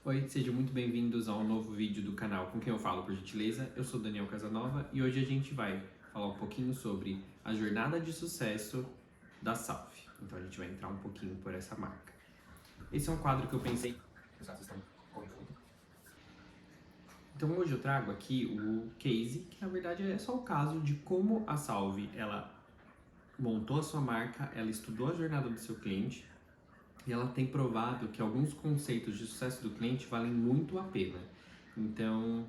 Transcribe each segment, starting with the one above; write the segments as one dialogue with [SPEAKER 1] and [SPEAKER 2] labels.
[SPEAKER 1] Oi, sejam muito bem-vindos a um novo vídeo do canal Com Quem Eu Falo, por gentileza. Eu sou Daniel Casanova e hoje a gente vai falar um pouquinho sobre a jornada de sucesso da Salve. Então a gente vai entrar um pouquinho por essa marca. Esse é um quadro que eu pensei... Então hoje eu trago aqui o case, que na verdade é só o caso de como a Salve, ela montou a sua marca, ela estudou a jornada do seu cliente, e ela tem provado que alguns conceitos de sucesso do cliente valem muito a pena. Então,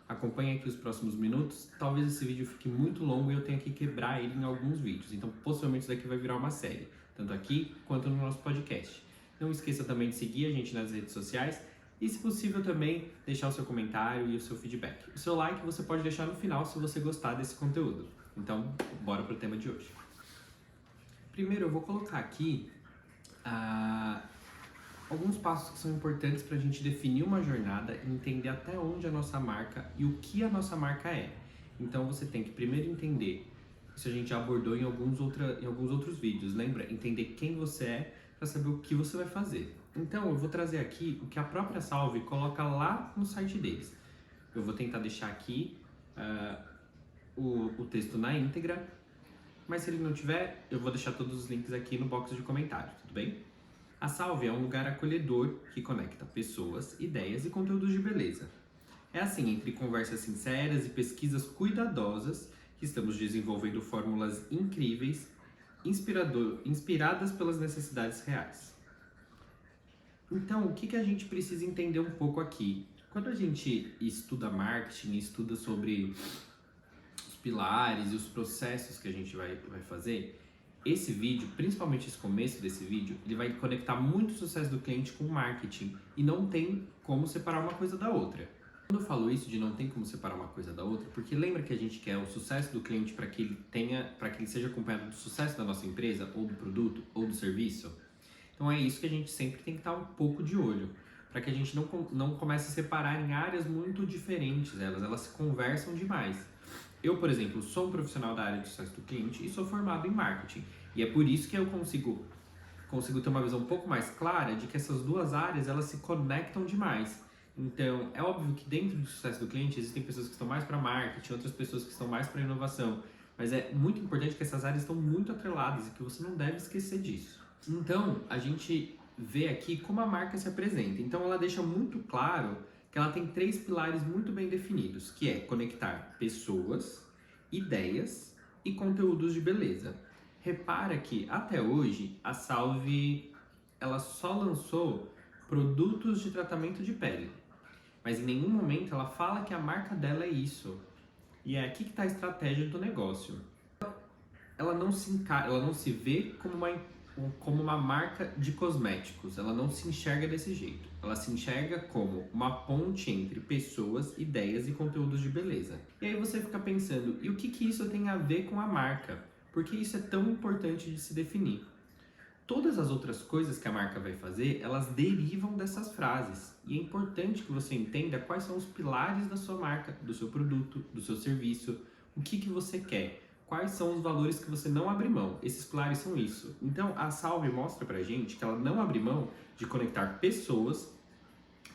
[SPEAKER 1] acompanhe aqui os próximos minutos. Talvez esse vídeo fique muito longo e eu tenha que quebrar ele em alguns vídeos. Então, possivelmente isso daqui vai virar uma série, tanto aqui quanto no nosso podcast. Não esqueça também de seguir a gente nas redes sociais e, se possível, também deixar o seu comentário e o seu feedback. O seu like você pode deixar no final se você gostar desse conteúdo. Então, bora para o tema de hoje. Primeiro, eu vou colocar aqui alguns passos que são importantes para a gente definir uma jornada e entender até onde a nossa marca e o que a nossa marca é. Então você tem que primeiro entender, isso a gente já abordou em alguns outros vídeos, lembra? Entender quem você é para saber o que você vai fazer. Então eu vou trazer aqui o que a própria Salve coloca lá no site deles. Eu vou tentar deixar aqui o texto na íntegra, mas se ele não tiver, eu vou deixar todos os links aqui no box de comentários, tudo bem? A Salve é um lugar acolhedor que conecta pessoas, ideias e conteúdos de beleza. É assim, entre conversas sinceras e pesquisas cuidadosas, que estamos desenvolvendo fórmulas incríveis, inspiradas pelas necessidades reais. Então, o que a gente precisa entender um pouco aqui? Quando a gente estuda marketing, estuda sobre os pilares e os processos que a gente vai fazer, esse vídeo, principalmente esse começo desse vídeo, ele vai conectar muito o sucesso do cliente com o marketing e não tem como separar uma coisa da outra. Quando eu falo isso de não tem como separar uma coisa da outra, porque lembra que a gente quer o sucesso do cliente para que ele seja acompanhado do sucesso da nossa empresa, ou do produto, ou do serviço? Então é isso que a gente sempre tem que estar um pouco de olho, para que a gente não comece a separar em áreas muito diferentes, elas se conversam demais. Eu, por exemplo, sou um profissional da área de sucesso do cliente e sou formado em marketing. E é por isso que eu consigo ter uma visão um pouco mais clara de que essas duas áreas, elas se conectam demais. Então, é óbvio que dentro do sucesso do cliente existem pessoas que estão mais para marketing, outras pessoas que estão mais para inovação. Mas é muito importante que essas áreas estão muito atreladas e que você não deve esquecer disso. Então, a gente vê aqui como a marca se apresenta. Então, ela deixa muito claro que ela tem 3 pilares muito bem definidos, que é conectar pessoas, ideias e conteúdos de beleza. Repara que, até hoje, a Salve ela só lançou produtos de tratamento de pele, mas em nenhum momento ela fala que a marca dela é isso. E é aqui que está a estratégia do negócio. Ela não se vê como uma marca de cosméticos, ela não se enxerga desse jeito. Ela se enxerga como uma ponte entre pessoas, ideias e conteúdos de beleza. E aí você fica pensando, e o que isso tem a ver com a marca? Por que isso é tão importante de se definir? Todas as outras coisas que a marca vai fazer, elas derivam dessas frases. E é importante que você entenda quais são os pilares da sua marca, do seu produto, do seu serviço, o que você quer. Quais são os valores que você não abre mão? Esses pilares são isso. Então, a Salve mostra pra gente que ela não abre mão de conectar pessoas.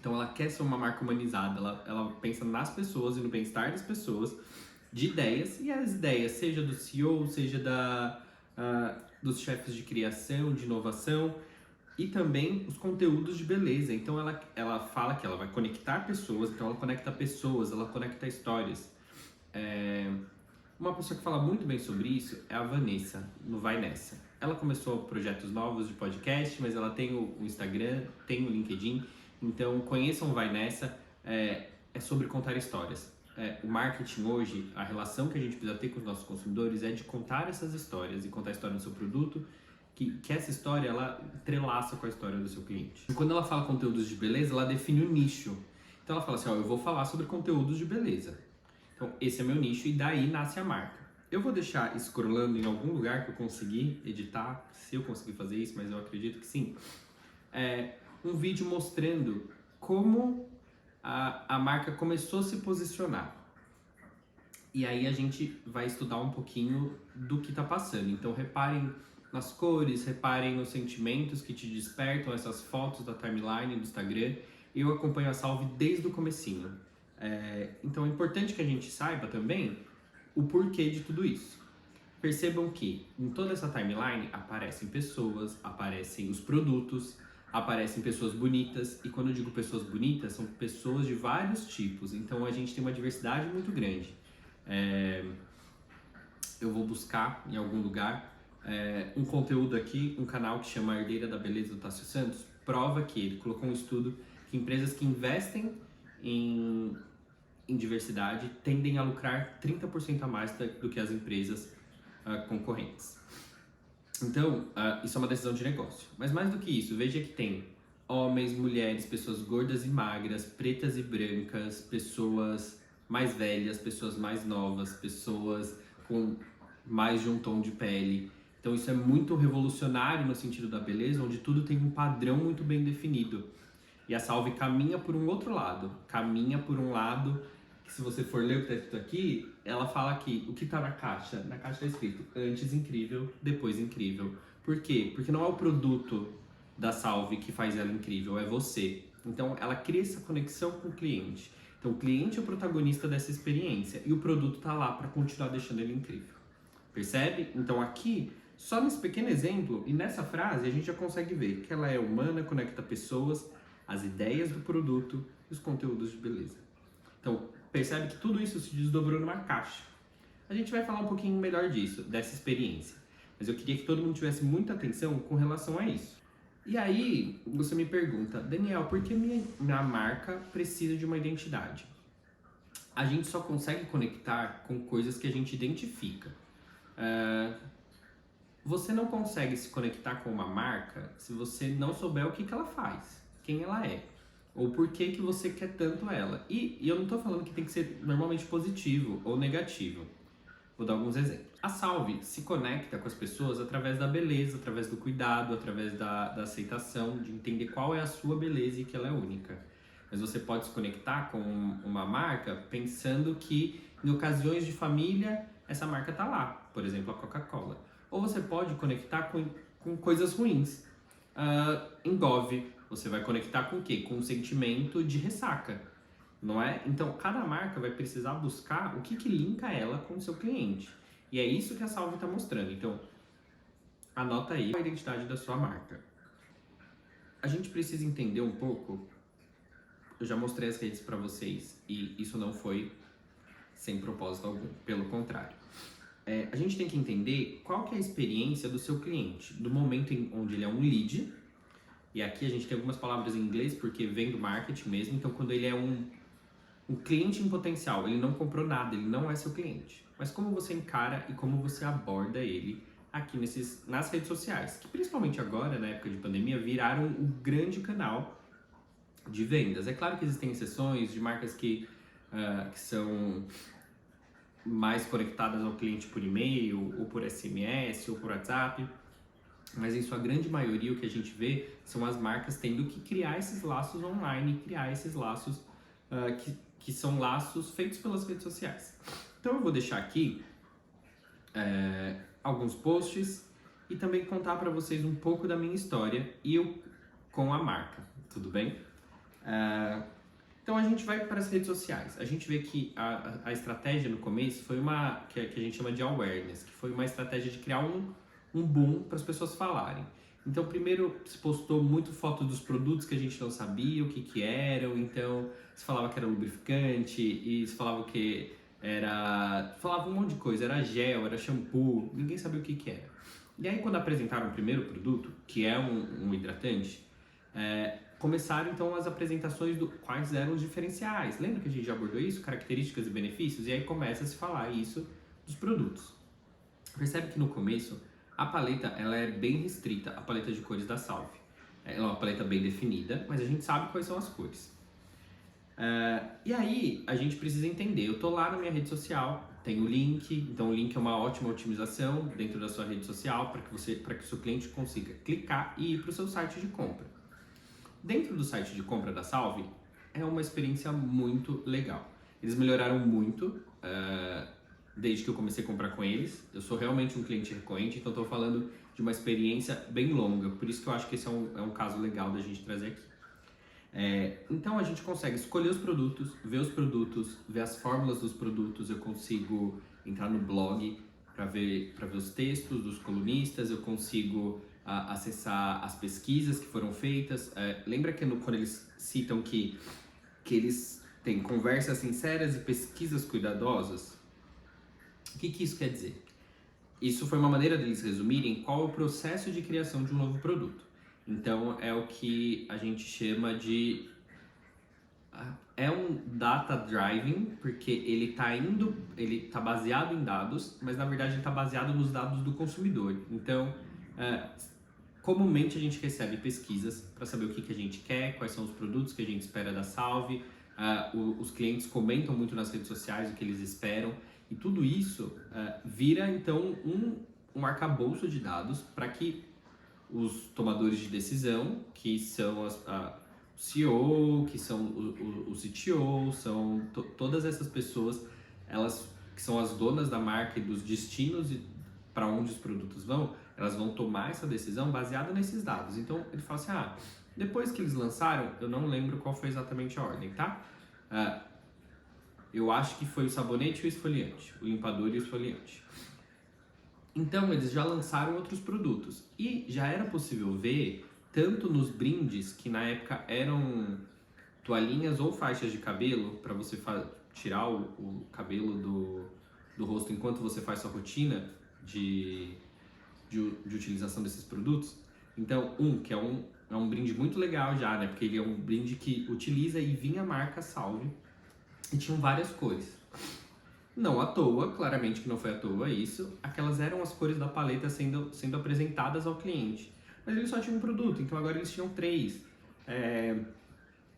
[SPEAKER 1] Então, ela quer ser uma marca humanizada. Ela pensa nas pessoas e no bem-estar das pessoas, de ideias. E as ideias, seja do CEO, seja dos chefes de criação, de inovação, e também os conteúdos de beleza. Então, ela fala que ela vai conectar pessoas. Então, ela conecta pessoas, ela conecta histórias. Uma pessoa que fala muito bem sobre isso é a Vanessa, no Vai Nessa. Ela começou projetos novos de podcast, mas ela tem o Instagram, tem o LinkedIn, então conheçam o Vai Nessa, é sobre contar histórias. O marketing hoje, a relação que a gente precisa ter com os nossos consumidores é de contar essas histórias e contar a história do seu produto, que essa história ela entrelaça com a história do seu cliente. E quando ela fala conteúdos de beleza, ela define o nicho. Então ela fala assim, eu vou falar sobre conteúdos de beleza. Então, esse é meu nicho e daí nasce a marca. Eu vou deixar scrollando em algum lugar que eu conseguir editar, se eu conseguir fazer isso, mas eu acredito que sim, um vídeo mostrando como a marca começou a se posicionar. E aí a gente vai estudar um pouquinho do que está passando. Então, reparem nas cores, reparem nos sentimentos que te despertam essas fotos da timeline do Instagram, eu acompanho a Salve desde o comecinho. Então é importante que a gente saiba também o porquê de tudo isso. Percebam que em toda essa timeline aparecem pessoas, aparecem os produtos, aparecem pessoas bonitas, e quando eu digo pessoas bonitas, são pessoas de vários tipos, então a gente tem uma diversidade muito grande. Eu vou buscar em algum lugar um conteúdo aqui, um canal que chama Herdeira da Beleza do Tássio Santos, prova que ele colocou um estudo que empresas que investem em diversidade tendem a lucrar 30% a mais do que as empresas concorrentes. Então, isso é uma decisão de negócio. Mas mais do que isso, veja que tem homens, mulheres, pessoas gordas e magras, pretas e brancas, pessoas mais velhas, pessoas mais novas, pessoas com mais de um tom de pele. Então isso é muito revolucionário no sentido da beleza, onde tudo tem um padrão muito bem definido. E a Salve caminha por um outro lado. Caminha por um lado que, se você for ler o que está escrito aqui, ela fala aqui, o que está na caixa? Na caixa está escrito antes incrível, depois incrível. Por quê? Porque não é o produto da Salve que faz ela incrível, é você. Então ela cria essa conexão com o cliente. Então o cliente é o protagonista dessa experiência e o produto está lá para continuar deixando ele incrível. Percebe? Então aqui, só nesse pequeno exemplo e nessa frase, a gente já consegue ver que ela é humana, conecta pessoas, as ideias do produto e os conteúdos de beleza. Então, percebe que tudo isso se desdobrou numa caixa. A gente vai falar um pouquinho melhor disso, dessa experiência. Mas eu queria que todo mundo tivesse muita atenção com relação a isso. E aí, você me pergunta, Daniel, por que minha marca precisa de uma identidade? A gente só consegue conectar com coisas que a gente identifica. Você não consegue se conectar com uma marca se você não souber o que ela faz, quem ela é, ou por que você quer tanto ela. E eu não estou falando que tem que ser normalmente positivo ou negativo. Vou dar alguns exemplos. A Salve se conecta com as pessoas através da beleza, através do cuidado, através da aceitação, de entender qual é a sua beleza e que ela é única. Mas você pode se conectar com uma marca pensando que em ocasiões de família essa marca está lá, por exemplo a Coca-Cola. Ou você pode conectar com coisas ruins. Engove, você vai conectar com o quê? Com um sentimento de ressaca, não é? Então, cada marca vai precisar buscar o que linka ela com o seu cliente. E é isso que a Salve está mostrando. Então, anota aí a identidade da sua marca. A gente precisa entender um pouco, eu já mostrei as redes para vocês e isso não foi sem propósito algum, pelo contrário. A gente tem que entender qual que é a experiência do seu cliente, do momento onde ele é um lead, e aqui a gente tem algumas palavras em inglês porque vem do marketing mesmo, então quando ele é um cliente em potencial, ele não comprou nada, ele não é seu cliente. Mas como você encara e como você aborda ele aqui nas redes sociais, que principalmente agora, na época de pandemia, viraram um grande canal de vendas. É claro que existem exceções de marcas que são mais conectadas ao cliente por e-mail, ou por SMS, ou por WhatsApp, mas em sua grande maioria o que a gente vê são as marcas tendo que criar esses laços online, criar esses laços que são laços feitos pelas redes sociais. Então eu vou deixar aqui alguns posts e também contar para vocês um pouco da minha história e eu com a marca, tudo bem? Então a gente vai para as redes sociais. A gente vê que a estratégia no começo foi uma que a gente chama de awareness, que foi uma estratégia de criar um boom para as pessoas falarem. Então primeiro se postou muito foto dos produtos que a gente não sabia o que eram, então se falava que era lubrificante e se falava que falava um monte de coisa, era gel, era shampoo, ninguém sabia o que era. E aí quando apresentaram o primeiro produto, que é um hidratante, começaram então as apresentações do quais eram os diferenciais. Lembra que a gente já abordou isso? Características e benefícios? E aí começa a se falar isso dos produtos. Percebe que no começo a paleta ela é bem restrita, a paleta de cores da Salve. Ela é uma paleta bem definida, mas a gente sabe quais são as cores. E aí a gente precisa entender, eu tô lá na minha rede social, tem o link, então o link é uma ótima otimização dentro da sua rede social para que o seu cliente consiga clicar e ir para o seu site de compra. Dentro do site de compra da Salve é uma experiência muito legal. Eles melhoraram muito desde que eu comecei a comprar com eles. Eu sou realmente um cliente recorrente, então estou falando de uma experiência bem longa, por isso que eu acho que esse é um caso legal da gente trazer aqui. Então a gente consegue escolher os produtos, ver as fórmulas dos produtos. Eu consigo entrar no blog para ver os textos dos colunistas, eu consigo acessar as pesquisas que foram feitas. Lembra que quando eles citam que eles têm conversas sinceras e pesquisas cuidadosas? O que isso quer dizer? Isso foi uma maneira deles resumirem qual é o processo de criação de um novo produto. Então é o que a gente chama de é um data driving, porque ele tá baseado em dados, mas na verdade ele está baseado nos dados do consumidor. Então, comumente a gente recebe pesquisas para saber o que a gente quer, quais são os produtos que a gente espera da Salve. Os clientes comentam muito nas redes sociais o que eles esperam, e tudo isso vira então um arcabouço de dados para que os tomadores de decisão, que são o CEO, que são o CTO, são todas essas pessoas, elas que são as donas da marca e dos destinos e para onde os produtos vão, elas vão tomar essa decisão baseada nesses dados. Então ele fala assim, depois que eles lançaram, eu não lembro qual foi exatamente a ordem, tá? Eu acho que foi o sabonete e o esfoliante, o limpador e o esfoliante. Então eles já lançaram outros produtos e já era possível ver tanto nos brindes, que na época eram toalhinhas ou faixas de cabelo para você tirar o cabelo do rosto enquanto você faz sua rotina de utilização desses produtos. Então, que é um brinde muito legal já, né? Porque ele é um brinde que utiliza e vinha a marca Salve e tinham várias cores. Não à toa, claramente que não foi à toa isso, aquelas eram as cores da paleta sendo apresentadas ao cliente. Mas eles só tinham um produto, então agora eles tinham 3.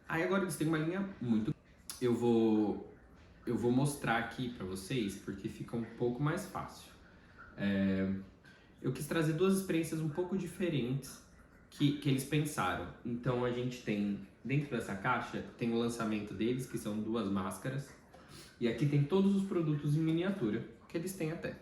[SPEAKER 1] Aí agora eles têm uma linha muito... Eu vou mostrar aqui pra vocês, porque fica um pouco mais fácil. Eu quis trazer 2 experiências um pouco diferentes que eles pensaram. Então a gente tem, dentro dessa caixa, tem o lançamento deles, que são 2 máscaras. E aqui tem todos os produtos em miniatura que eles têm até.